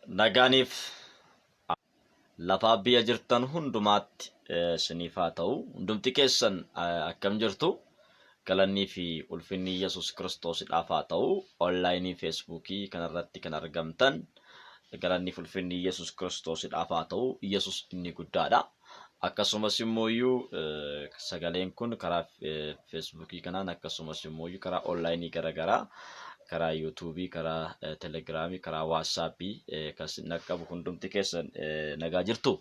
Nagaaniif lafaa biyya jirtan hundumaatti isiniif haa ta'u. Hundumti keessan akkam jirtu? Galannii fi ulfinni Yesuus Kiristoosiidhaaf haa ta'u. Onlaayinii Feesbuukii kanarratti kan argamtan galannii fi ulfinni Yesuus Kiristoosiidhaaf haa ta'u. Yesuus inni guddaadha. Akkasumas immoo sagaleen kun karaa Feesbuukii kanaan akkasumas immoo karaa onlaayinii garaagaraa karaa YouTube'ii, karaa Telegiraamii, karaa WhatsApp'ii kan naqabu hundumti keessan nagaa jirtu.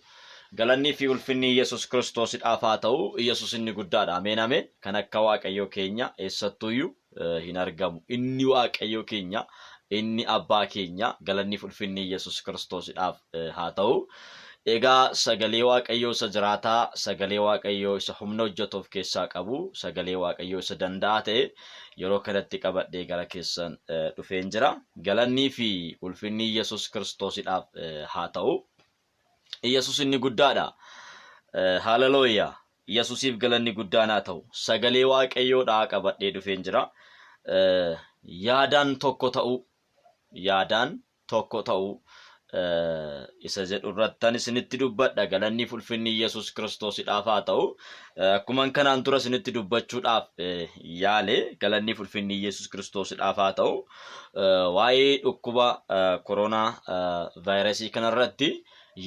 Galannii fi ulfinni Yesuus Kiristoosiidhaaf haa ta'u. Yesuus inni guddaadha. Ameen ameen. Kan akka Waaqayyoo keenya eessattuyyuu hin argamu. Inni Waaqayyoo keenya, inni Abbaa keenya. Galannii fi ulfinni Yesuus Kiristoosiidhaaf haa ta'u. Egaa sagalee Waaqayyoo isa jiraataa, sagalee Waaqayyoo isa humna hojjetuuf keessaa qabu, sagalee Waaqayyoo isa danda'a ta'e yeroo kanatti qabadhee gara keessan dhufeen jira. Galannii fi ulfinni Yesuus Kiristoosiidhaaf haa ta'u. Yesuus inni guddaadha. Haalelooyaa. Yesuusiif galanni guddaan haa ta'u. Sagalee Waaqayyoodhaa qabadhee dhufeen jira. Yaadaan tokko ta'u. Isa jedhu irrattan isinitti dubbadha. Galanni fi ulfinni Yesuus Kiristoosiidhaaf haa ta'u. Akkuma kanaan dura isinitti dubbachuudhaaf yaale galanni fi ulfinni Yesuus Kiristoosiidhaaf haa ta'u. Waa'ee dhukkuba koronaa vaayirasii kanarratti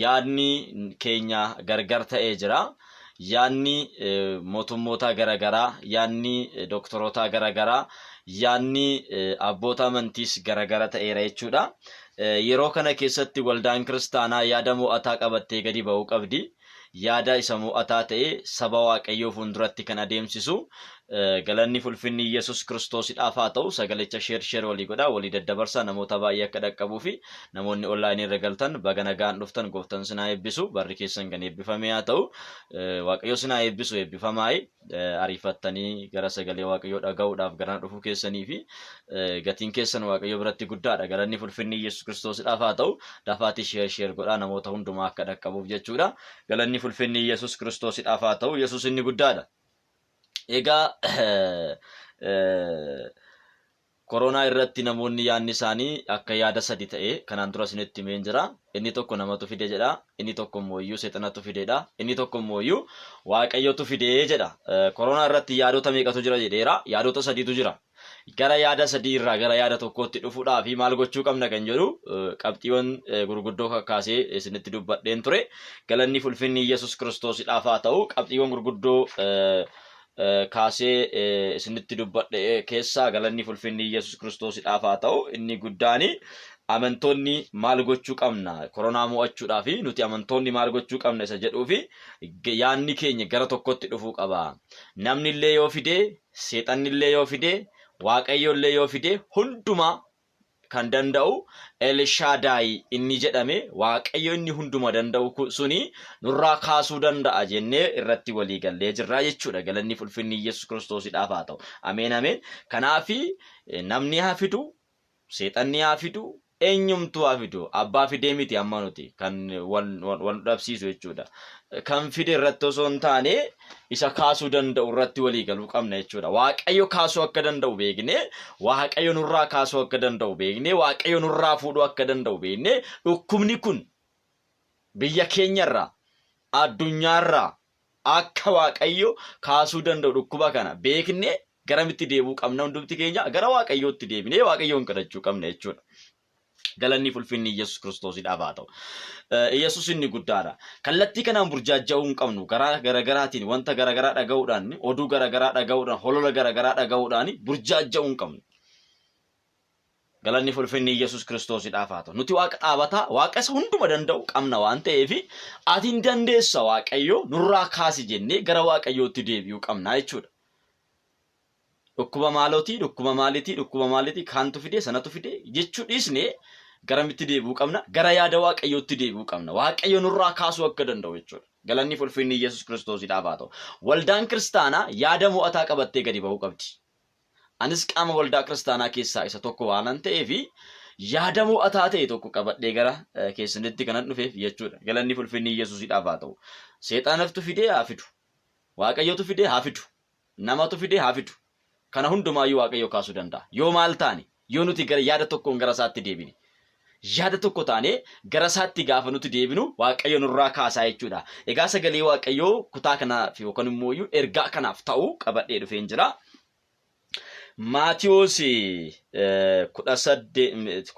yaadni keenya gargar ta'ee jira. Yaadni mootummoota garaagaraa, yaadni doktoroota garaagaraa, yaadni abboota amantiis garaagara ta'eera jechuudha. Yeroo kana keessatti waldaan kiristaanaa yaada mo'ataa qabattee gadi ba'uu qabdi. Yaada isa mo'ataa ta'e saba Waaqayyoo fuulduratti kan adeemsisu. Galanni fi ulfinni Yesuus Kiristoosiidhaaf haa ta'u. Sagalicha sheer walii godhaa, walii daddabarsaa, namoota baay'ee akka dhaqqabuu fi namoonni onlaayinii irra galtan baga nagaan dhuftan gooftaan sinaa eebbisu. Barri keessan kan eebbifame haa ta'u. Waaqayyo sinaa eebbisu eebbifamaa ariifattanii gara sagalee Waaqayyoo dhaga'uudhaaf gara dhufuu keessanii fi gatiin keessan Waaqayyo biratti guddaadha. Galanni fi ulfinni Yesuus Kiristoosiidhaaf haa ta'u. Dafaatii sheer godhaa namoota hundumaa akka dhaqqabuuf jechuudha. Galanni fi ulfinni Yesuus Kiristoosiidhaaf haa ta'u. Yesuus inni guddaadha. Egaa koronaa irratti namoonni yaadni isaanii akka yaada sadi ta'e kanaan dura isinitti himeen jira. Inni tokko namatu fide jedha. Inni tokko immoo seexanatu fideedha. Inni tokko immoo Waaqayyotu fidee jedha. Koronaa irratti yaadota meeqatu jira jedheera. Yaadota sadiitu jira. Gara yaada sadii irraa gara yaada tokkootti dhufuudhaaf maal gochuu qabna kan jedhu qabxiiwwan gurguddoo kakkaasee isinitti dubbadheen ture. Galanni fi ulfinni Yesuus Kiristoosiidhaaf haa ta'u. Qabxiiwwan gurguddoo kaasee isinitti dubbadhe keessaa galanni fi ulfinni Yesuus Kiristoosiidhaaf haa ta'u. Inni guddaani amantoonni maal gochuu qabna koronaa mo'achuudhaaf nuti amantoonni maal gochuu qabna isa jedhuufi yaadni keenya gara tokkotti dhufuu qaba. Namni illee yoo fide, seexanni illee yoo fide, Waaqayyo illee yoo fide hundumaa kan danda'u Elshaadaay inni jedhame Waaqayyo inni hunduma danda'u suni nurraa kaasuu danda'a jennee irratti walii gallee jirra jechuudha. Galanni fi ulfinni Yesuus Kiristoosiidhaaf haa ta'u. Ameen ameen. Kanaafi namni haa fidu, seexanni haa fidu, eenyumtuu haa fidu. Abbaa fidee miti amma nuti kan wal dhabsiisu jechuudha. Kan fide irratti osoo hin taane isa kaasuu danda'u irratti walii galuu qabna jechuudha. Waaqayyo kaasuu akka danda'u beeknee, Waaqayyo nurraa kaasuu akka danda'u beeknee, Waaqayyo nurraa fuudhuu akka danda'u beeknee, dhukkubni kun biyya keenyarraa, addunyaarraa akka Waaqayyo kaasuu danda'u dhukkuba kana beeknee garamitti deebuu qabna hundumti keenya gara Waaqayyootti deebinee Waaqayyoon kadhachuu qabna jechuudha. Galanni fi ulfinni Yesuus Kiristoosiidhaaf haa ta'u. Yesuus inni guddaadha. Kallattii kanaan burjaaja'uu hin qabnu. Garaagaraatiin wanta garaagaraa dhaga'uudhaan, oduu garaagaraa dhaga'uudhaan, holola garaagaraa dhaga'uudhaan burjaaja'uu hin qabnu. Galanni fi ulfinni Yesuus Kiristoosiidhaaf haa ta'u. Nuti Waaqa dhaabataa, Waaqa isa hunduma danda'u qabna waan ta'eef ati hin dandeessa Waaqayyo nurraa kaasi jennee gara Waaqayyootti deebi'uu qabna jechuudha. Dhukkuba maaliitii kaantu fide sanatu fide jechuu dhiisnee garamitti deebi'uu qabna. Gara yaada Waaqayyootti deebi'uu qabna. Waaqayyo nurraa kaasuu akka danda'u jechuudha. Galanni fi ulfinni Yesuus Kiristoosiidhaaf haa ta'u. Waldaan kiristaanaa yaada mo'ataa qabattee gadi ba'uu qabdi. Anis qaama waldaa kiristaanaa keessaa isa tokko waan ta'eef yaada mo'ataa ta'e tokko qabadhee gara keessanitti kanan dhufeef jechuudha. Galanni fi ulfinni Yesuusiidhaaf haa ta'u. Seexanatu fidee haa fidu. Waaqayyotu fidee haa fidu. Namatu fidee haa fidu. Kana hundumaayyuu Waaqayyo kaasuu danda'a. Yoo maal taane, yoo nuti gara yaada tokkoon gara isaatti deebine, yaada tokko taane gara isaatti gaafa nuti deebinu Waaqayyo nurraa kaasaa jechuudha. Egaa sagalee Waaqayyoo kutaa kanaaf yookaan immoo ergaa kanaaf ta'u qabadhee dhufeen jira. Maatiyos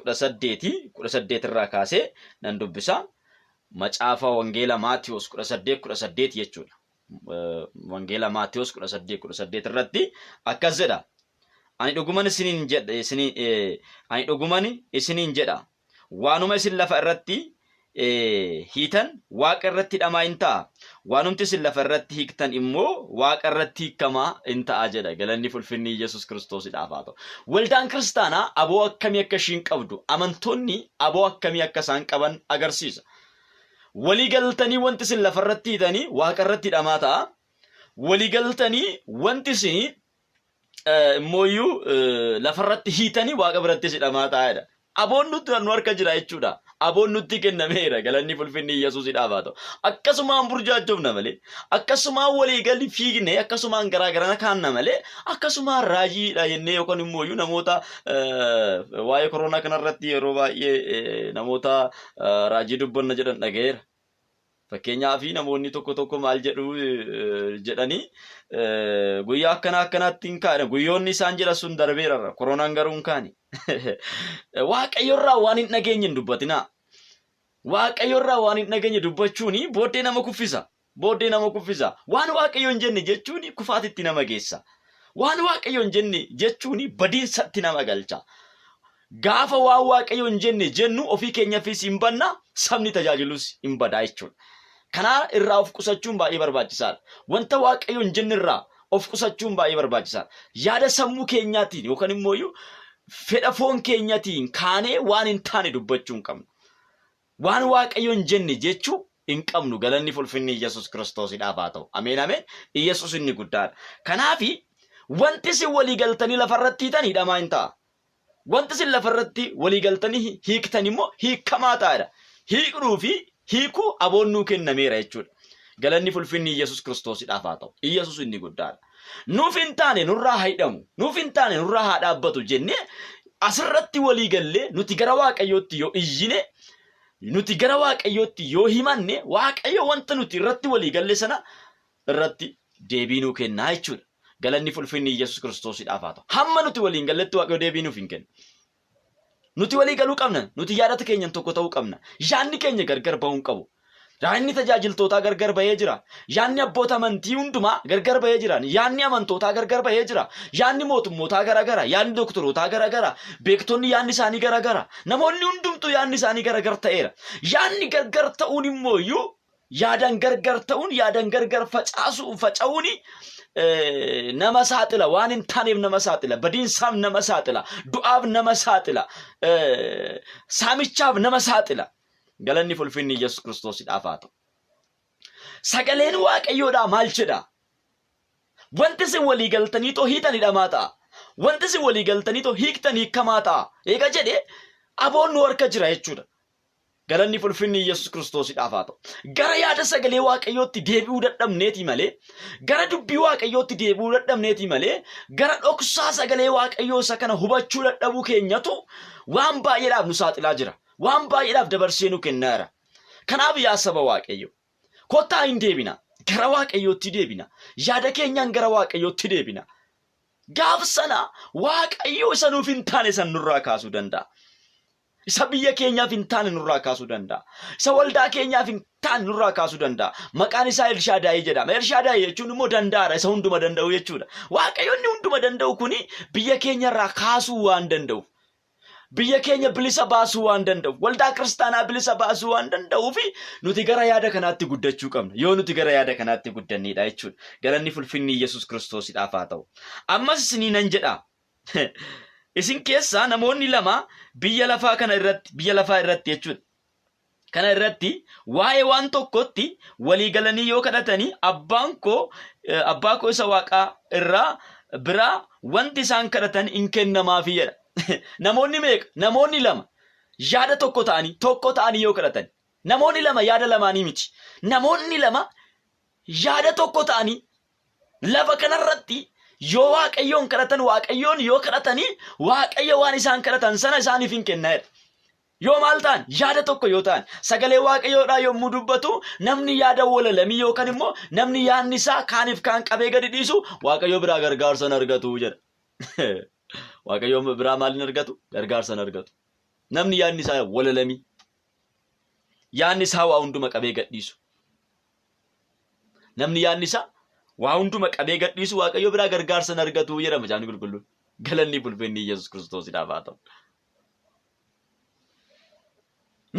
18 irraa kaasee nan dubbisa. Macaafa Wangeela Maatiyos 18 jechuudha. Wangeela Maatiyos 18 irratti akkas jedha. Ani dhuguman isiniin jedha. Waanuma isin lafa irratti hiitan Waaqa irratti hidhamaa hin ta'a. Waanumti isin lafa irratti hiiktan immoo Waaqa irratti hiikamaa hin ta'a jedha. Galanni ulfinni Yesuus Kiristoosidhaaf haa ta'u. Waldaan kiristaanaa aboo akkamii akka ishiin qabdu, amantoonni aboo akkamii akka isaan qaban agarsiisa. Walii galtanii wanti isin lafa irratti hiitanii Waaqa irratti hidhamaa ta'a. Walii galtanii wanti isin immoo lafa irratti hiitanii Waaqa biratti hidhamaa ta'edha. Aboon nuti nu harka jira jechuudha. Aboon nutti kennameera. Galanni ulfinni Yesuusidhaaf haa ta'u. Akkasumaan burjaajofna malee, akkasumaan walii gali fiigne, akkasumaan garaagara kaanna malee, akkasumaan raajiidha jennee yookaan immoo namoota waa'ee koronaa kanarratti yeroo baay'ee namoota raajii dubbanna jedhan dhagayeera. Fakkeenyaaf namoonni tokko maal jedhanii guyyaa akkanaatti hin kaane guyyoonni isaan jedhan sun darbeera. Koronaan garuu hin kaane. Waaqayyorraa waan hin dhageenye hin dubbatinaa. Waaqayyorraa waan hin dhageenye dubbachuun booddee nama kuffisa. Waan Waaqayyo hin jenne jechuun kufaatitti nama geessa. Waan Waaqayyo hin jenne jechuun badiinsatti nama galcha. Gaafa waan Waaqayyo hin jenne jennu ofii keenyaafis hin banna, sabni tajaajilus hin badaa jechuudha. Kana irraa of qusachuun baay'ee barbaachisaadha. Wanta Waaqayyo hin jenne irraa of qusachuun baay'ee barbaachisaadha. Yaada sammuu keenyaatiin yookaan immoo fedha foon keenyaatiin kaanee waan hin taane dubbachuu hin qabnu. Waan Waaqayyo hin jenne jechuu hin qabnu. Galanni ulfinni Yesuus Kiristoosidhaaf haa ta'u. Ameen ameen. Yesuus inni guddaadha. Kanaaf wanti isin walii galtanii lafarratti hiitan hidhamaa hin ta'a. Wanti isin lafarratti walii galtanii hiiktan immoo hiikamaa ta'edha. Hiiknuu fi hiikuu aboon nuu kennameera jechuudha. Galanni ulfinni Yesuus Kiristoosidhaaf haa ta'u. Yesuus inni guddaadha. Nuuf hin taane nurraa haa hidhamu. Nuuf hin taane nurraa haa dhaabbatu jennee asirratti walii gallee nuti gara Waaqayyootti yoo iyyine, nuti gara Waaqayyootti yoo himanne, Waaqayyo wanta nuti irratti walii galle sana irratti deebii nuu kennaa jechuudha. Galanni ulfinni Yesuus Kiristoosidhaaf haa ta'u. Hamma nuti waliin galletti Waaqayyo deebii nuuf hin kennu. Nuti walii galuu qabna. Nuti yaadata keenyan tokko ta'uu qabna. Yaadni keenya gargar bahuu hin qabu. Yaadni tajaajiltootaa gargar bahee jira. Yaadni abboota amantii hundumaa gargar bahee jira. Yaadni amantootaa gargar bahee jira. Yaadni mootummootaa garagara. Yaadni dooktorootaa garagara. Beektonni yaadni isaanii garagara. Namoonni hundumtuu yaadni isaanii garagar ta'eera. Yaadni gargar ta'uun immoo yaadan gargar ta'uun, yaadan gargar faca'uun nama saaxila. Waan hin taaneef nama saaxila. Badiinsaaf nama saaxila. Du'aaf nama saaxila. Saamichaaf nama saaxila. Galanni ulfinni Yesuus Kiristoosidhaaf haa ta'u. Sagaleen Waaqayyoodhaa maal jedha? Wanti isin walii galtanii too hiitan hidhamaa ta'a. Wanti isin walii galtanii too hiiktan hiikamaa ta'a. Eega jedhee aboon nu harka jira jechuudha. Galanni ulfinni Yesuus Kiristoosidhaaf haa ta'u. Gara yaada sagalee Waaqayyootti deebi'uu dadhabneeti malee, gara dubbii Waaqayyootti deebi'uu dadhabneeti malee, gara dhoksaa sagalee Waaqayyoo isa kana hubachuu dadhabuu keenyatu waan baay'eedhaaf nu saaxilaa jira. Waan baay'eedhaaf dabarsee nu kennaara. Kanaaf yaa saba Waaqayyo, kottaa hin deebina. Gara Waaqayyootti deebina. Yaada keenyaan gara Waaqayyootti deebina. Gaaf sana Waaqayyo isa nuuf hin taane san nurraa kaasuu danda'a. Isa biyya keenyaaf hin taane nurraa kaasuu danda'a. Isa waldaa keenyaaf hin taane nurraa kaasuu danda'a. Maqaan isaa Elshaadaayii jedhama. Elshaadaayii jechuun immoo danda'aadha. Isa hunduma danda'u jechuudha. Waaqayyoonni hunduma danda'u kuni biyya keenyarraa kaasuu waan danda'uuf. Biyya keenya bilisa baasuu waan danda'uuf. Waldaa kiristaanaa bilisa baasuu waan danda'uuf nuti gara yaada kanaatti guddachuu qabna. Yoo nuti gara yaada kanaatti guddanneedha jechuudha. Galanni ulfinni Yesuus Kiristoosidhaaf haa ta'u. Ammas isinii nan jedha. Isin keessaa namoonni lama biyya lafaa irratti jechuudha. Kana irratti waa'ee waan tokkotti walii galanii yoo kadhatanii abbaa koo isa Waaqaa irraa biraa wanti isaan kadhatan hin kennamaafi jedha. Namoonni meeqa? Namoonni lama yaada tokko ta'anii yoo kadhatan. Namoonni lama yaada lamaanii miti. Namoonni lama yaada tokko ta'anii lafa kanarratti yoo Waaqayyoon kadhatan, Waaqayyoon yoo kadhatanii, Waaqayyo waan isaan kadhatan sana isaaniif hin kennaadha. Yoo maal ta'an yaada tokko yoo ta'an sagalee waaqayyoodhaa yommuu dubbatu namni yaada walalamii yookaan immoo namni yaadni isaa kaaniif kaan qabee gadi dhiisu waaqayyo biraa gargaarsa argatu jedha. Waaqayyo biraa maaliin argatu? Gargaarsa argatu. Namni yaadni isaa walalamii yaadni isaa waa hunduma qabee gadi dhiisu. Namni yaadni isaa waa hunduma qabee gadi dhiisu waaqayyo biraa gargaarsa argatu jedha macaafni qulqulluun. Galanni ulfinni Yesuus Kiristoosidhaaf haa ta'u.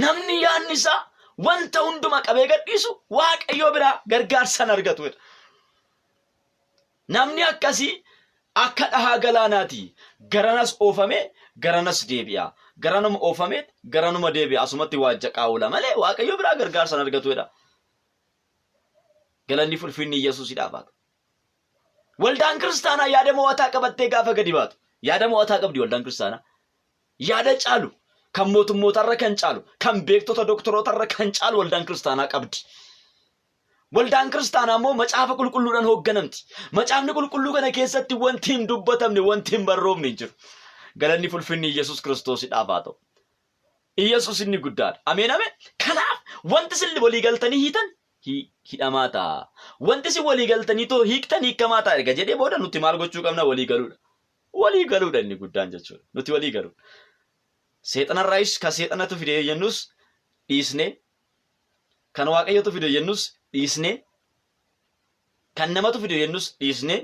Namni yaadni isaa wanta hunduma qabee gadi dhiisu waaqayyo biraa gargaarsa argatu. Namni akkasii akka dhahaa galaanaati. Garanas oofame, garanas deebi'a. Garanuma oofame, garanuma deebi'a. Asumatti waajja qaawula malee waaqayyo biraa gargaarsa argatu. Galanni ulfinni Yesuusidhaaf haa ta'u. Waldaan kiristaanaa yaada mo'ataa qabattee gaafa gadi baatu. Yaada mo'ataa qabdi waldaan kiristaanaa. Yaada caalu. Kan mootummootarra kan caalu, kan beektota doktorotarra kan caalu waldaan kiristaanaa qabdi. Waldaan kiristaanaa immoo macaafa qulqulluudhaan hoogganamti. Macaafni qulqulluu kana keessatti wanti hin dubbatamne, wanti hin barroofne hin jiru. Galanni ulfinni Yesuus Kiristoosidhaaf haa ta'u. Yesuus inni guddaadha. Ameen ameen. Kanaaf wanti isin walii galtanii hiitan hidhamaa ta'a. Wanti isin walii galtanii too hiiktan hiikamaa ta'a. Erga jedhee booda nuti maal gochuu qabna? Walii galuudha. Walii galuudha inni guddaan jechuudha. Nuti walii galuudha. Seexanarraayis kan seexanatu fide jennus dhiisne, kan waaqayyotu fide jennus dhiisne, kan namatu fide jennus dhiisne,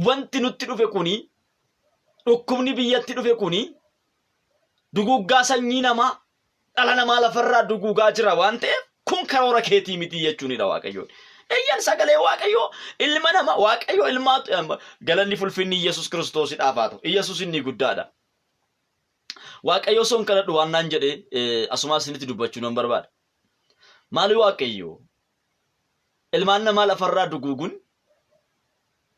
wanti nutti dhufe kuni, dhukkubni biyyatti dhufe kuni, duguuggaa sanyii namaa, dhala namaa lafarraa duguugaa jira waan ta'eef kun karoora keetii miti jechuunidha waaqayyoon. Eeyyan sagalee waaqayyoo ilma nama waaqayyoo ilmaa galanni ulfinni Yesuus Kiristoosidhaaf haa ta'u. Yesuus inni guddaadha. Waaqayyo son kadhadhu waan naan jedhee asumaa isinitti dubbachuu nan barbaada. Maali waaqayyo? Ilmaan namaa lafarraa duguuguun,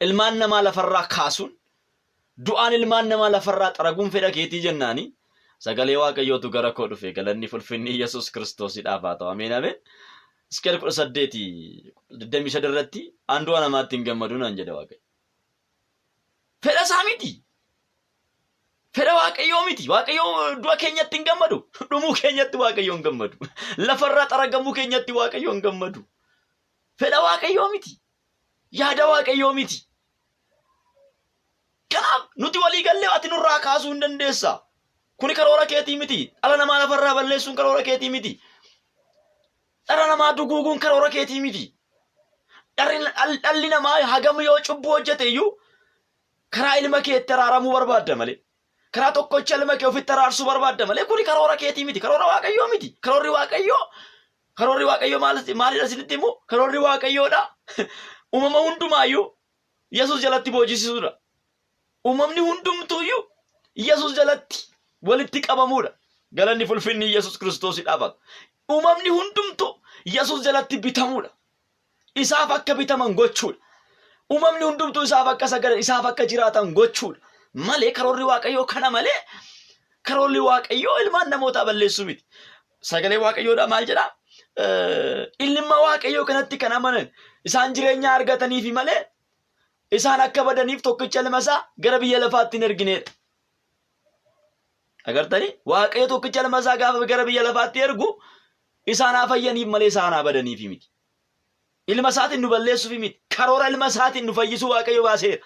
ilmaan namaa lafarraa kaasuun, du'aan ilmaan namaa lafarraa xaraguun fedha keetii jennaani sagalee waaqayyootu gara koo dhufe. Galanni ulfinni Yesuus Kiristoosidhaaf haa ta'u. Ameen ameen. Iskeel 18:23 irratti andu'a namaatti hin gammadu naan jedhe waaqayyo. Fedha isaa miti. Fedha waaqayyoo miti. Waaqayyoo du'a keenyatti hin gammadu. Dhumuu keenyatti waaqayyoo hin gammadu. Lafarraa xaragamuu keenyatti waaqayyoo hin gammadu. Fedha waaqayyoo miti. Yaada waaqayyoo miti. Kanaaf nuti walii gallee ati nurraa kaasuu hin dandeessa. Kuni karoora keetii miti. Dhala namaa lafarraa balleessuun karoora keetii miti. Dhala namaa duguuguun karoora keetii miti. Dhalli namaa hagam yoo cubbuu hojjete iyyuu karaa ilma keetti araaramuu barbaadda malee. Karaa tokkocha ilma kee ofitti araarsuu barbaadda malee kuni karoora keetii miti. Karoora waaqayyoo miti. Karoorri waaqayyoo maalidha isinitti immoo? Karoorri waaqayyoodha. Uumama hundumaayyuu Yesuus jalatti boojisiisuudha. Uumamni hundumtuuyyuu Yesuus jalatti walitti qabamuudha. Galanni ulfinni Yesuus Kiristoosidhaaf haa ta'u. Uumamni hundumtuu Yesuus jalatti bitamuudha. Isaaf akka bitaman gochuudha. Uumamni hundumtuu isaaf akka sagadan, isaaf akka jiraatan gochuudha. Malee karoorri waaqayyoo kana malee karoorri waaqayyoo ilmaan namootaa balleessuu miti. Sagalee waaqayyoodha maal jedhaa? Ilma waaqayyoo kanatti kan amanan isaan jireenya argataniifi malee isaan akka badaniif tokkicha ilma isaa gara biyya lafaatti hin ergineedha. Agartanii? Waaqayyo tokkicha ilma isaa gaafa gara biyya lafaatti ergu isaan haa fayyaniif malee isaan haa badaniifi miti. Ilma isaatiin nu balleessuufi miti. Karoora ilma isaatiin nu fayyisuu waaqayyo baaseera.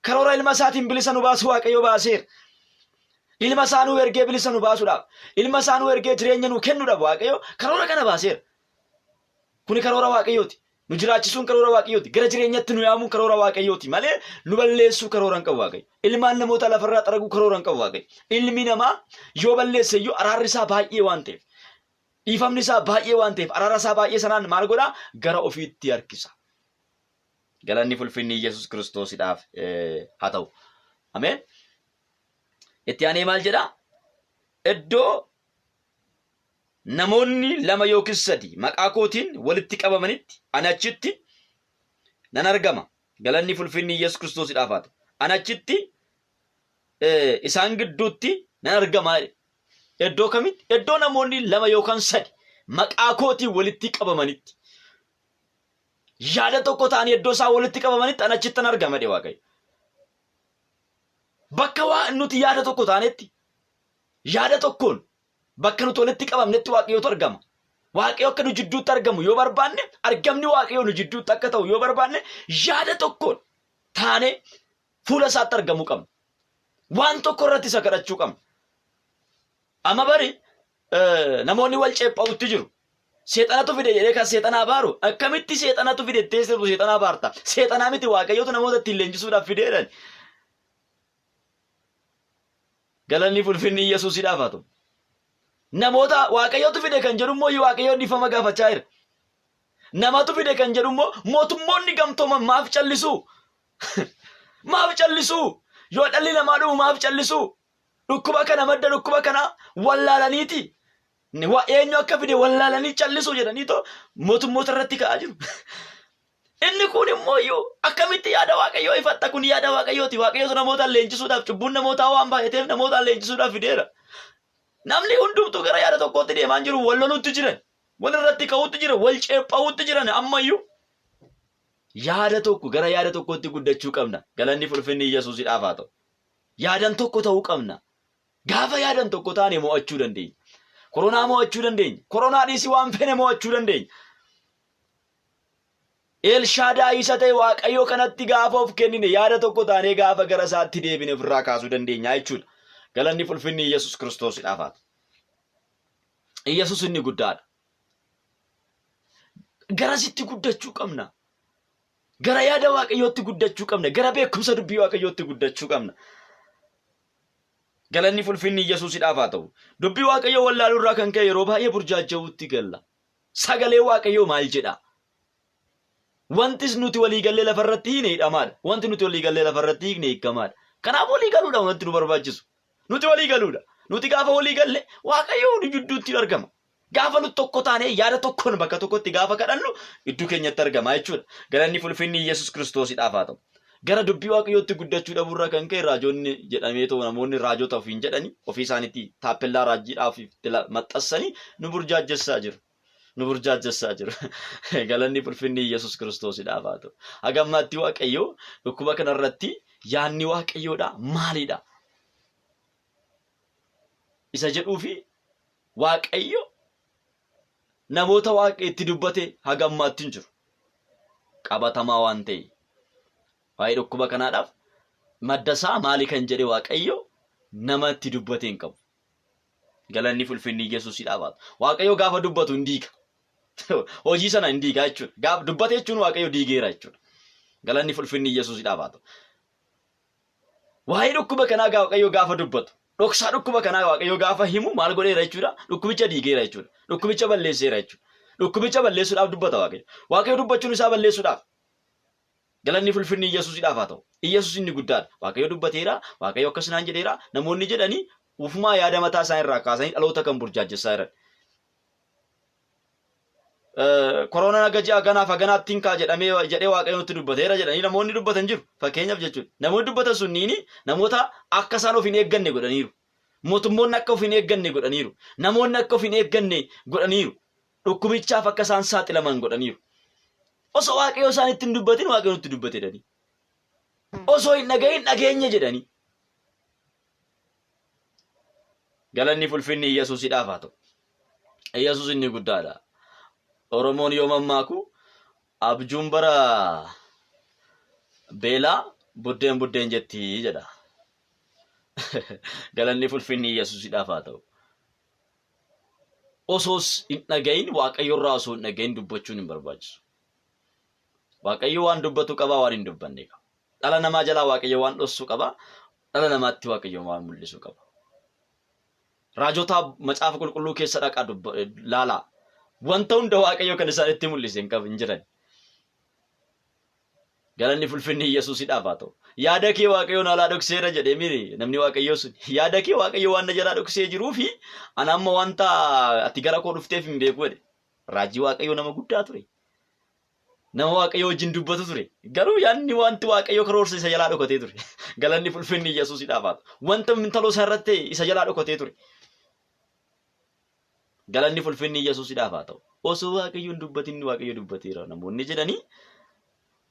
Karoora ilma isaatiin bilisa nu baasuu waaqayyo baaseera. Ilma isaa nu ergee bilisa nu baasuudhaaf, ilma isaa nu ergee jireenya nu kennuudhaaf waaqayyo karoora kana baaseera. Kuni karoora waaqayyooti. Nu jiraachisuun karoora waaqayyooti. Gara jireenyatti nu yaamuun karoora waaqayyooti malee nu balleessuu karoora hin qabu waaqayyo. Ilmaan namoota lafarraa xaraguu karoora hin qabu waaqayyo. Ilmi namaa yoo balleesse iyyuu araarri isaa baay'ee waan ta'eef, dhiifamni isaa baay'ee waan ta'eef, araara isaa baay'ee sanaan maal godhaa? Gara ofiitti harkisa. Galanni ulfinni Yesuus Kiristoosidhaaf haa ta'u. Ameen. Itti aanee maal jedhaa? Iddoo namoonni lama yookiin sadi maqaa kootiin walitti qabamanitti ani achitti nan argama. Galanni ulfinni Yesuus Kiristoosidhaaf haa ta'u. Ani achitti isaan gidduutti nan argama. Iddoo kamitti? Iddoo namoonni lama yookaan sadi maqaa kootiin walitti qabamanitti. Yaada tokko ta'anii iddoo isaa walitti qabamanitti ani achitti nan argama jedhe waaqayyo. Bakka waa nuti yaada tokko taanetti yaada tokkoon bakka nuti walitti qabamnetti waaqayyootu argama. Waaqayyo akka nu jidduutti argamu yoo barbaanne argamni waaqayyo nu jidduutti akka ta'u yoo barbaanne yaada tokkoon taanee fuula isaatti argamuu qabna. Waan tokko irratti isa kadhachuu qabna. Amma bari namoonni wal ceepha'utti jiru. Seexanatu fide jedhee kan seexanaa abaaru akkamitti seexanatu fide teessiru seexanaa abaarta. Seexanaa miti waaqayyootu namoota ittiin leenjisuudhaaf fideedhaan. Galanni ulfinni Yesuusidhaaf haa ta'u. Namoota waaqayyootu fide kan jedhu immoo waaqayyoon dhiifama gaafachaa jira. Namatu fide kan jedhu immoo mootummoonni gamtooman maaf callisuu? Maaf callisuu? Yoo dhalli namaa dhufu maaf callisuu? Dhukkuba kana madda dhukkuba kana wallaalaniiti. Eenyu akka fide wallaalanii callisuu jedhanii too mootummoota irratti ka'aa jiru. Inni kun immoo akkamitti yaada waaqayyoo ifatta kun yaada waaqayyooti. Waaqayyootu namootaan leenjisuudhaaf cubbuun namootaa waan baay'ateef namootaan leenjisuudhaaf fideera. Namni hundumtuu gara yaada tokkootti deemaa jiru wal loluutti jiran. Wal irratti ka'uutti jiran. Wal ceepha'uutti jiran ammayyuu. Yaada tokko gara yaada tokkootti guddachuu qabna. Galanni ulfinni Yesuusidhaaf haa ta'u. Yaadan tokko ta'uu qabna. Gaafa yaadan tokko taane mo'achuu dandeenya. Koronaa mo'achuu dandeenya. Koronaa dhiisii waan fene mo'achuu dandeenya. Elshaadaa isa ta'e waaqayyoo kanatti gaafa of kennine yaada tokko taanee gaafa gara isaatti deebine ofirraa kaasuu dandeenya jechuudha. Galanni ulfinni Yesuus Kiristoosidhaaf haa ta'u. Yesuus inni guddaadha. Garasitti guddachuu qabna. Gara yaada waaqayyootti guddachuu qabna. Gara beekumsa dubbii waaqayyootti guddachuu qabna. Galanni ulfinni Yesuusidhaaf haa ta'u. Dubbii waaqayyoo wallaaluu irraa kan ka'e yeroo baay'ee burjaaja'uutti galla. Sagalee waaqayyoo maal jedha? Wanti nuti walii gallee lafarratti hiine hidhamaadha. Wanti nuti walii gallee lafarratti hiikne hiikamaadha. Kanaaf walii galuudha wanti nu barbaachisu. Nuti walii galuudha. Nuti gaafa walii galle waaqayyoo nu jidduutti argama. Gaafa nuti tokko taanee yaada tokkoon bakka tokkotti gaafa kadhannu iddoo keenyatti argama jechuudha. Galanni ulfinni Yesuus Kiristoosidhaaf haa ta'u. Gara dubbii waaqayyootti guddachuu dhabuurraa kan ka'e raajoonni jedhamee ta'u namoonni raajota ofiin jedhanii ofii isaaniitti taappellaa raajiidhaaf maxxansanii nu burjaajessaa jiru. Nu burjaajessaa jiru. Galanni ulfinni Yesuus Kiristoosidhaaf haa ta'u. Hagammaatti waaqayyoo dhukkuba kanarratti yaadni waaqayyoodha maalidha? Isa jedhuufi waaqayyo namoota waaqa itti dubbate hagammaatti hin jiru. Qabatamaa waan ta'e. Waa'ee dhukkuba kanaadhaaf madda isaa maali kan jedhe waaqayyo nama itti dubbate hin qabu. Galanni ulfinni Yesuusidhaaf haa ta'u. Waaqayyo gaafa dubbatu hin diiga. Hojii sana hin diigaa jechuudha. Gaafa dubbate jechuun waaqayyo diigeera jechuudha. Galanni ulfinni Yesuusidhaaf haa ta'u. Waa'ee dhukkuba kanaa waaqayyo gaafa dubbatu. Dhoksaa dhukkuba kanaa waaqayyo gaafa himu maal godheera jechuudha. Dhukkubicha diigeera jechuudha. Dhukkubicha balleesseera jechuudha. Dhukkubicha balleessuudhaaf dubbata waaqayyo. Waaqayyo dubbachuun isaa balleessuudhaaf. Galanni ulfinni Yesuusidhaaf haa ta'u. Yesuus inni guddaadha. Waaqayyo dubbateera. Waaqayyo akkasinaan jedheera. Namoonni jedhanii ufumaa yaada mataa isaa irraa kaasanii dhaloota kan burjaajessaa jiran. Koronaan aga ji'a ganaaf haganaatti hin kaa jedhee waaqayyo nutti dubbateera jedhanii namoonni dubbatan jiru. Fakkeenyaaf jechuudha. Namoonni dubbatan sunniini namoota akka isaan of hin eegganne godhaniiru. Mootummoonni akka of hin eegganne godhaniiru. Namoonni akka of hin eegganne godhaniiru. Dhukkubichaaf akka isaan saaxilaman godhaniiru. Osoo waaqayyo isaan ittiin dubbatin waaqayyo nutti dubbate jedhanii. Osoo hin dhagahin dhageenya jedhanii. Galanni ulfinni Yesuusidhaaf haa ta'u. Yesuus inni guddaadha. Oromoon yoo mammaaku abjuun bara beelaa buddeen jetti jedha. Galanni ulfinni Yesuusidhaaf haa ta'u. Osoos hin dhagahin waaqayyo irraa osoo hin dhagahin dubbachuun hin barbaachisu. Waaqayyo waan dubbatu qaba waan hin dubbanne qaba. Dhala namaa jalaa waaqayyo waan dhossu qaba. Dhala namaatti waaqayyo waan mul'isu qaba. Raajota macaafa qulqulluu keessa dhaqaa laalaa. Wanta hunda waaqayyo kan isaan itti mul'ise hin jiran. Galanni ulfinni Yesuusidhaaf haa ta'u. Yaada kee waaqayyoon alaa dhokseera jedhee miri namni waaqayyoo sun. Yaada kee waaqayyo waan na jalaa dhoksee jiruufi ana amma wanta ati gara koo dhufteef hin beeku jedhe. Raajii waaqayyo nama guddaa ture. Nama waaqayyo wajjin dubbatu ture. Garuu yaadni wanti waaqayyo karoorsa isa jalaa dhokatee ture. Galanni ulfinni Yesuusidhaaf haa ta'u. Wanta mintaloo isaa irratti isa jalaa dhokatee ture. Galanni ulfinni Yesuusidhaaf haa ta'u. Osoo waaqayyoon dubbatin waaqayyo dubbateera namoonni jedhanii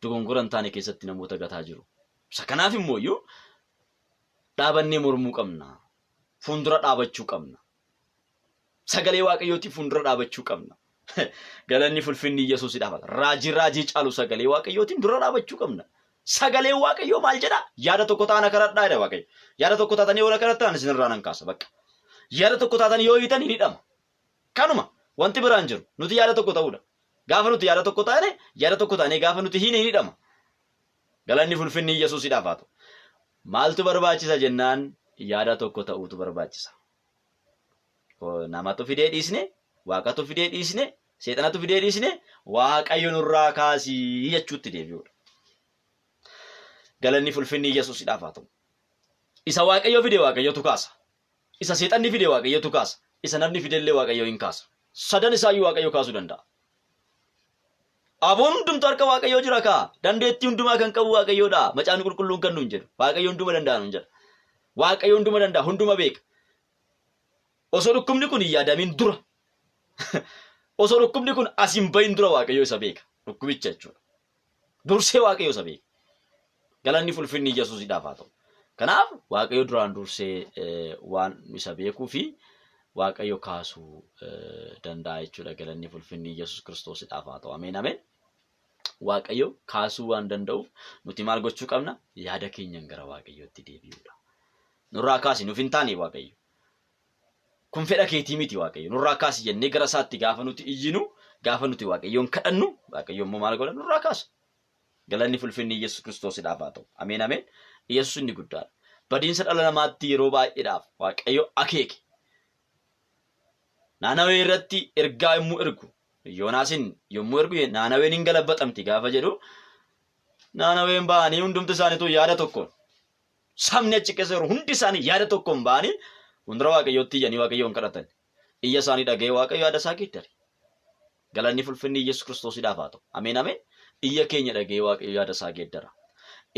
dogongoran taane keessatti namoota gataa jiru. Isa kanaaf immoo dhaabannee mormuu qabna. Fuuldura dhaabachuu qabna. Sagalee waaqayyootiif fuuldura dhaabachuu qabna. Galanni fulfinni Yesuusidhaaf. Raajii caalu sagalee waaqayyootiin dura dhaabachuu qabna. Sagalee waaqayyoo maal jedha? Yaada tokko taana kadhadhaa jedha waaqayyo. Yaada tokko taatanii yoo kadhattan isinirraa nan kaasa bakka. Yaada tokko taatanii yoo hiitan hin hidhama. Kanuma wanti biraan jiru nuti yaada tokko ta'uudha. Gaafa nuti yaada tokko taane gaafa nuti hin hidhama. Galanni fulfinni Yesuusidhaaf haa ta'u. Maaltu barbaachisa jennaan yaada tokko ta'uutu barbaachisa. Namatu fidee dhiisne, waaqatu fidee dhiisne, seexanatu fidee dhiisne, waaqayyo nurraa kaasii jechuutti deebi'uudha. Galanni fulfinni Yesuusidhaaf haa ta'u. Isa waaqayyo fide waaqayyotu kaasa. Isa seexanni fide waaqayyotu kaasa. Isa namni fidellee waaqayyo hin kaasa. Sadan isaayyuu waaqayyo kaasuu danda'a. Aboon hundumtu harka waaqayyoo jira kaa. Dandeettii hundumaa kan qabu waaqayyoodha. Macaan qulqulluun kan nuun jedhu. Waaqayyo hunduma danda'a nuun jedha. Waaqayyo hunduma danda'a, hunduma beeka. Osoo dhukkubni kun hin yaadamin dura. Osoo dhukkubni kun as hin bahin dura waaqayyo isa beeka. Dhukkubicha jechuudha. Dursee waaqayyo isa beeka. Galanni fulfinni Yesuusidhaaf haa ta'u. Kanaaf waaqayyo duraan dursee waan isa beekuu fi waaqayyo kaasuu danda'a jechuudha. Galanni fulfinni Yesuus Kiristoosidhaaf haa ta'u. Ameen ameen. Waaqayyo kaasuu waan danda'uuf nuti maal gochuu qabna? Yaada keenyan gara waaqayyootti deebi'uudha. Nurraa kaasi nuuf hin taane waaqayyo. Kun fedha keetii miti waaqayyo. Nurraa kaasi jennee gara isaatti gaafa nuti iyyinu, gaafa nuti waaqayyoon kadhannu, waaqayyo immoo maal godha? Nurraa kaasa. Galanni fulfinni Yesuus Kiristoosidhaaf haa ta'u. Ameen ameen. Yesuus inni guddaadha. Badiinsa dhala namaatti yeroo baay'eedhaaf waaqayyo akeeke. Naanawee irratti ergaa yommuu ergu, Yoonaasin yommuu ergu naanaween hin galabbatamti gaafa jedhu, naanaween ba'anii hundumti isaaniitu yaada tokkoon. Sabni achi keessa jiru hundi isaanii yaada tokkoon ba'anii hundura waaqayyootti iyyanii waaqayyoon kadhatan. Iyya isaanii dhaga'ee waaqayyo yaada isaa geeddare. Galanni fulfinni Yesuus Kiristoosidhaaf haa ta'u. Ameen ameen. Iyya keenya dhaga'ee waaqayyo yaada isaa geeddara.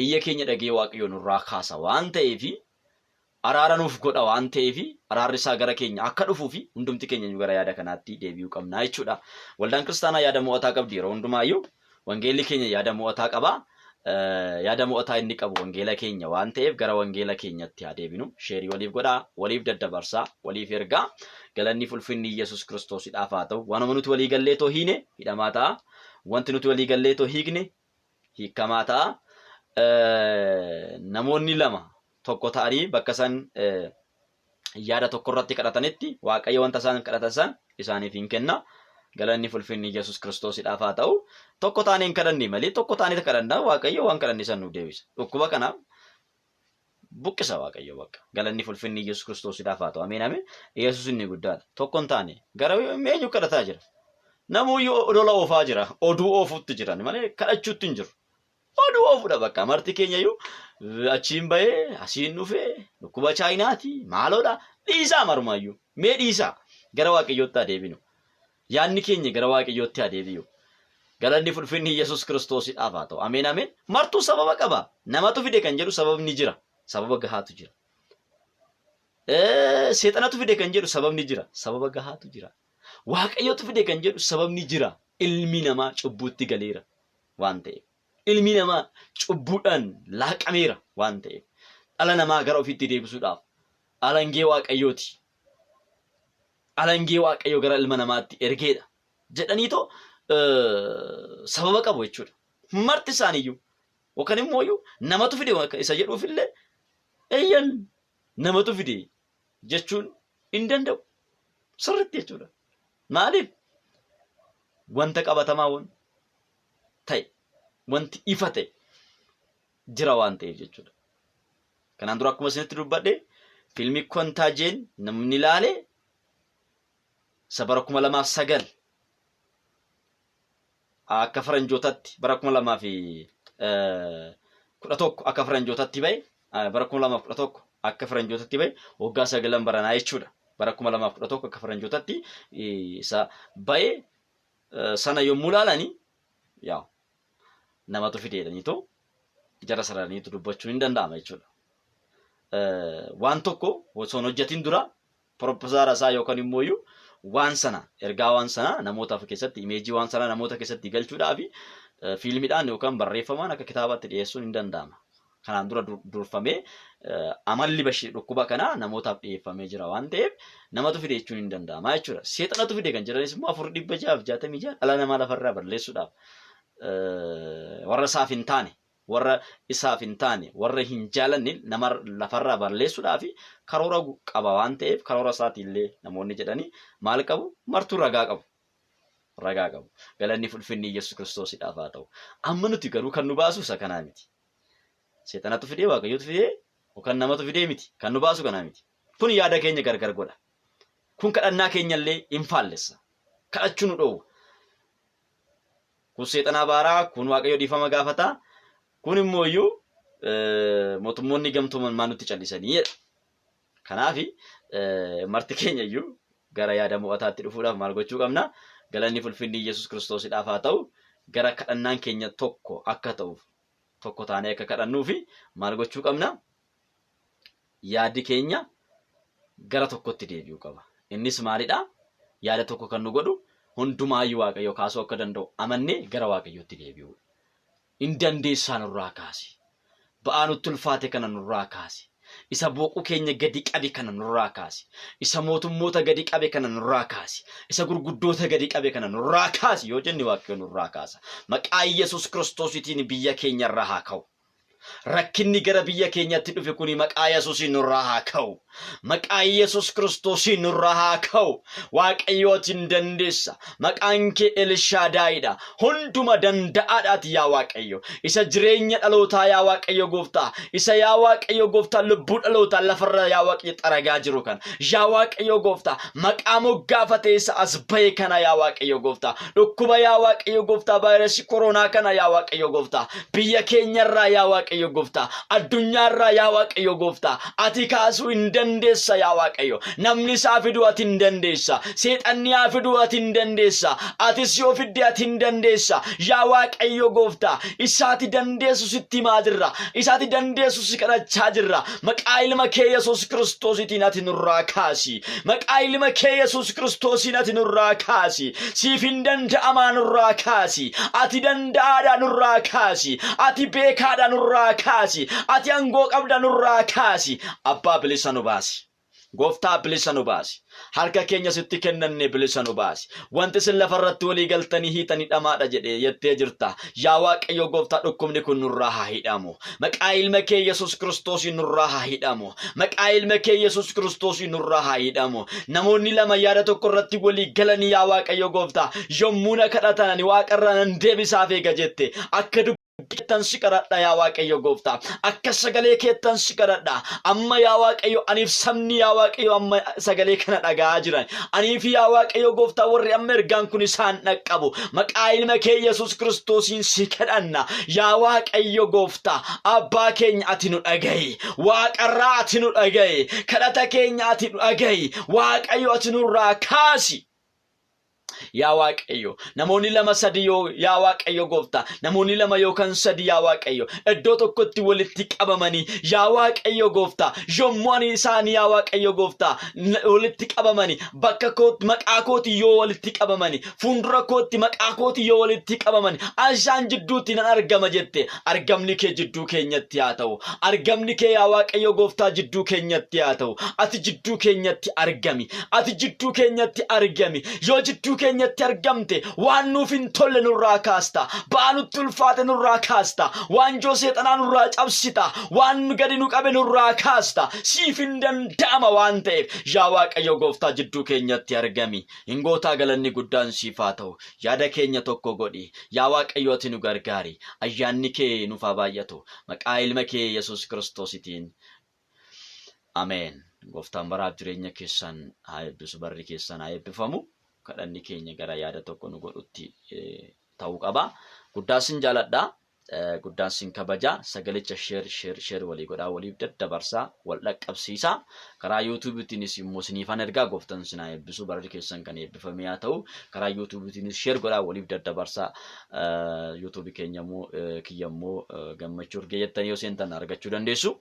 Iyya keenya dhaga'ee waaqayyo nurraa kaasa waan ta'eefi araara nuuf godha waan ta'eefi araarri isaa gara keenya akka dhufuu fi hundumti keenya gara yaada kanaatti deebi'uu qabna jechuudha. Waldaan kiristaanaa yaada mo'ataa qabdi yeroo hundumaayyuu. Wangeelli keenya yaada mo'ataa qaba. Yaada mo'ataa inni qabu wangeela keenya waan ta'eef gara wangeela keenyatti haa deebinu. Sheerii waliif godhaa, waliif daddabarsaa, waliif ergaa. Galanni fulfinni Yesuus Kiristoosidhaaf haa ta'u. Waanuma nuti walii galleetoo hiine hidhamaa ta'a. Wanti nuti walii galleetoo hiikne hiikamaa ta'a. Namoonni lama tokko ta'anii bakka isaan yaada tokko irratti kadhatanitti waaqayyo wanta isaan kadhatan san isaaniif hin kenna. Galanni fulfinni Yesuus Kiristoosidhaaf haa ta'u. Tokko taanee hin kadhanne malee tokko taanee kadhannaa waaqayyo waan kadhanne san nuuf deebisa. Dhukkuba kanaaf buqqisa waaqayyo bakka. Galanni fulfinni Yesuus Kiristoosidhaaf haa ta'u. Ameen ameen. Yesuus inni guddaadha. Tokko hin taane gara eenyu kadhataa jira? Namuyyuu lola oofaa jira. Oduu oofuutti jiran malee kadhachuutti hin jiru. Oduu oofuudha bakka. Marti keenyayyuu achiin bahee asiin dhufee dhukkuba chaayinaati maaloodha. Dhiisaa marumaayyuu. Mee dhiisaa gara waaqayyootti haa deebinu. Yaanni keenya gara waaqayyootti haa deebi'u. Galanni fulfinni Yesuus Kiristoosidhaaf haa ta'u. Ameen ameen. Martuu sababa qaba. Namatu fide kan jedhu sababni jira. Sababa gahaatu jira. Seexanatu fide kan jedhu sababni jira. Sababa gahaatu jira. Waaqayyootu fide kan jedhu sababni jira. Ilmi namaa cubbuutti galeera waan ta'eef. Ilmi namaa cubbuudhaan laaqameera waan ta'eef. Dhala namaa gara ofiitti deebisuudhaaf alangee waaqayyooti. Alangee waaqayyo gara ilma namaatti ergeedha. Jedhaniitoo sababa qabu jechuudha. Marti isaaniiyyuu yookaan immoo namatu fide isa jedhuufillee eeyyan namatu fide jechuun hin danda'u. Sirriitti jechuudha. Maaliif? Wanta qabatamaa waan ta'e, wanti ifa ta'e jira waan ta'eef jechuudha. Kanaan dura akkuma isinitti dubbadhe fiilmii kontaajeen namni ilaalee bara 2009 akka faranjootatti bara 2011 akka faranjootatti bahe bara 2011 akka faranjootatti bahe waggaa 9 baranaa jechuudha. Bara 2011 akka faranjootatti isa bahe sana yommuu ilaalanii yaa namatu fideedhaniitoo jara sararaniitu dubbachuun hin danda'ama jechuudha. Waan tokko osoo hin hojjetin dura propozaala isaa yookaan immoo waan sana ergaa waan sana namootaaf keessatti imeejii waan sana namoota keessatti galchuudhaaf fiilmiidhaan yookaan barreeffamaan akka kitaabaatti dhiyeessuun hin danda'ama. kanaan dura durfamee amalli bashii dhukkuba kana namootaaf dhiyeeffamee jira waan ta'eef namatu fide jechuun hin danda'ama jechuudha. Seexanatu fide kan jedhanis immoo 466 dhala namaa lafarraa balleessuudhaaf warra isaaf hin taane warra isaaf hin taane warra hin jaalanne nama lafarraa balleessuudhaaf karoora qaba waan ta'eef karoora isaatiillee namoonni jedhanii maal qabu martuu ragaa qabu. Ragaa qabu. Galanni fulfinni Yesuus Kiristoosidhaaf haa ta'u. Amma nuti garuu kan nu baasu isa kanaa miti. Seexanatu fidee waaqayyotu fidee yookaan namatu fidee miti. Kan nu baasu kanaa miti. Kun yaada keenya gargar godha. Kun kadhannaa keenyallee hin faallessa. Kadhachuu nu dhoowwa. Kun seexanaa baaraa, kun waaqayyo dhiifama gaafata. Kun immoo iyyuu mootummoonni gamtooman maa nutti callisanii jedha. Kanaaf marti keenya iyyuu gara yaada mo'ataatti dhufuudhaaf maal gochuu qabna? Galanni fulfinni Yesuus Kiristoosidhaaf haa ta'u gara kadhannaan keenya tokko akka ta'uuf tokko taanee akka kadhannuufi maal gochuu qabna? Yaadi keenya gara tokkotti deebi'uu qaba. Innis maalidha? Yaada tokko kan nu godhu hundumaayyuu waaqayyo kaasuu akka danda'u amannee gara waaqayyootti deebi'uudha. Hin dandeessaa nurraa kaasi. Ba'aa nutti ulfaate kana nurraa kaasi. Isa booquu keenya gadi qabe kana nurraa kaasi. Isa mootummoota gadi qabe kana nurraa kaasi. Isa gurguddoota gadi qabe kana nurraa kaasi. Yoo jenne waaqayyo nurraa kaasa. Maqaa Yesuus Kiristoositiin biyya keenya irraa haa ka'u. Rakkinni gara biyya keenyatti dhufe kuni maqaa Yesuusiin nurraa haa ka'u. Maqaa Yesuus Kiristoosiin nurraa haa ka'u. Waaqayyootiin dandeessa. Maqaan kee Elshaadaayidha. Hunduma danda'aadhaati yaa Waaqayyo. Isa jireenya dhalootaa yaa Waaqayyo gooftaa. Isa yaa Waaqayyo gooftaa lubbuu dhalootaa lafarra yaa Waaqayyo xaragaa jiru kan. Yaa Waaqayyo gooftaa maqaa moggaafatee isa as bahe kana yaa Waaqayyo gooftaa. Dhukkuba yaa Waaqayyo gooftaa vaayirasii koronaa kana yaa Waaqayyo gooftaa. Biyya keenyarraa yaa Waaqayyo gooftaa. Addunyaarraa yaa Waaqayyo gooftaa. Ati kaasuu hin dandeessa yaa Waaqayyo. Namni isaa fiduu ati hin dandeessa. Seexanni haa fiduu ati hin dandeessa. Atis yoo fidde ati hin dandeessa. Yaa Waaqayyo gooftaa. Isaati dandeessu sitti himaa jirra. Isaati dandeessu si kadhachaa jirra. Maqaa ilma kee Yesuus Kiristoositiin ati nurraa kaasi. Maqaa ilma kee Yesuus Kiristoosiin ati nurraa kaasi. Siif hin danda'amaa nurraa kaasi. Ati danda'aadhaa nurraa kaasi. Ati beekaadhaa nurraa kaasi. Ati aangoo qabda nurraa kaasi. Abbaa bilisa nu baasi. Gooftaa bilisa nu baasi. Harka keenya sitti kennanne bilisa nu baasi. Wanti sin lafarratti walii galtanii hiitanii dhamaadha jedhee jettee jirta. Yaa Waaqayyo gooftaa dhukkubni kun nurraa haa hidhamu. Maqaa ilma kee Yesuus Kiristoosiin nurraa haa hidhamu. Maqaa ilma kee Yesuus Kiristoosiin nurraa haa hidhamu. Namoonni lama yaada tokko irratti walii galanii yaa Waaqayyo gooftaa yommuu na kadhatan Waaqarraa nan deebisaaf eega jette. Akka keettan si kadhadha yaa Waaqayyo gooftaa. Akka sagalee keettan si kadhadha. Amma yaa Waaqayyo aniif sabni yaa Waaqayyo amma sagalee kana dhaga'aa jiran. Aniif yaa Waaqayyo gooftaa warri amma ergaan kun isaan dhaqqabu. Maqaa ilma kee Yesuus Kiristoosiin si kadhanna. Yaa Waaqayyo gooftaa abbaa keenya ati nu dhaga'i. Waaqarraa ati nu dhaga'i. Kadhata keenya ati nu dhaga'i. Waaqayyo ati nurraa kaasi. Yaa Waaqayyo namoonni lama sadi yoo yaa Waaqayyo gooftaa namoonni lama yookaan sadi yaa Waaqayyo iddoo tokkotti walitti qabamanii yaa Waaqayyo gooftaa yommuu ani isaanii yaa Waaqayyo gooftaa walitti qabamanii bakka kootti maqaa kooti yoo walitti qabamanii fuuldura kootti maqaa kooti yoo walitti qabamanii isaan jidduutti nan argama jette. Argamni kee jidduu keenyatti haa ta'u. Argamni kee yaa Waaqayyo gooftaa jidduu keenyatti haa ta'u. Ati jidduu keenyatti argami. Ati jidduu keenyatti argami. Yoo jidduu keenyatti argamte waan nuuf hin tolle nurraa kaasta. Ba'aa nutti ulfaate nurraa kaasta. Waan joo seexanaa nurraa cabsita. Waan gadi nu qabe nurraa kaasta. Siif hin danda'ama waan ta'eef yaa Waaqayyo gooftaa jidduu keenyatti argami. Hingootaa galanni guddaan siif haa ta'u. Yaada keenya tokko godhi. Yaa Waaqayyo ati nu gargaari. Ayyaanni kee nuuf haa baay'atu. Maqaa ilma kee Yesuus Kiristoositiin. Ameen. Gooftaan baraaf jireenya keessan haa eebbisu. Barri keessan haa eebbifamu. Kadhanni keenya gara yaada tokko nu godhutti ta'uu qaba. Guddaan sin jaaladha. Guddaan sin kabaja. Sagalicha share walii godhaa waliif daddabarsaa wal dhaqqabsiisaa. Karaa YouTube'tiinis immoo siniifan ergaa gooftaan sin haa eebbisu. Barri keessan kan eebbifame haa ta'u. Karaa YouTube'tiinis share godhaa waliif daddabarsaa. YouTube keenya immoo kiyya immoo gammachuu urgee jettanii yoo seentan argachuu dandeessu.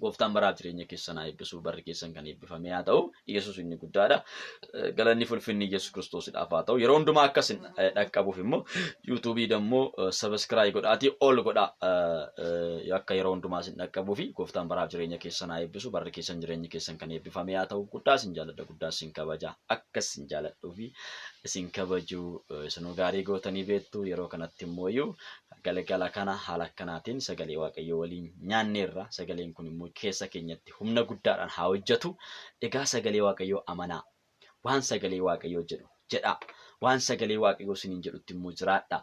Gooftaan baraaf jireenya keessan haa eebbisu, barri keessan kan eebbifame haa ta'u. Yesuus inni guddaadha. Galanni ulfinni Yesuus Kiristoosiidhaaf haa ta'u. Yeroo hundumaa akkasin dhaqqabuuf immoo yuutuubii dammoo sabiskiraayib godhaatii ol godhaa akka yeroo hundumaa isin dhaqqabuuf gooftaan baraaf jireenya keessan haa eebbisu, barri keessan jireenya keessan kan eebbifame haa ta'u. Guddaa isin jaaladha, guddaa isin kabaja. Akka isin jaaladhuufi isin kabajuu isinuu gaarii gootanii beektu. Yeroo kanatti immoo galgala kana haala akkanaatiin sagalee Waaqayyoo waliin nyaanneerra. Sagaleen kun immoo keessa keenyatti humna guddaadhaan haa hojjetu. Egaa sagalee Waaqayyoo amanaa. Waan sagalee Waaqayyoo jedhu jedhaa. Waan sagalee Waaqayyoo isiniin jedhutti immoo jiraadhaa.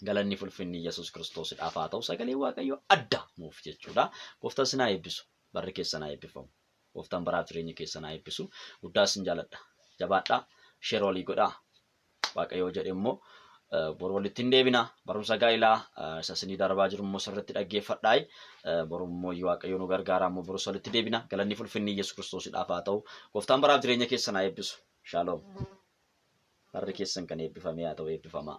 Galanni ulfinni Yesuus Kiristoosiidhaaf haa ta'u. Sagalee Waaqayyoo adda nuuf jechuudha. Gooftaan isin haa eebbisu. Barri keessan haa eebbifamu. Gooftaan baraaf jireenya keessan haa eebbisu. Guddaa isin jaaladha. Jabaadhaa. Sheer olii godhaa. Waaqayyoo jedhe immoo boru walitti hin deebina. Barumsa gaa'ilaa isa isinii darbaa jiru immoo sirriitti dhaggeeffadhaa. Boru immoo Waaqayyoo nu gargaara immoo boru walitti deebina. Galanni ulfinni Yesuus Kiristoosiidhaaf haa ta'u. Gooftaan baraaf jireenya keessan haa eebbisu. Shaaloom. Barri keessan kan eebbifame haa ta'u, eebbifamaa.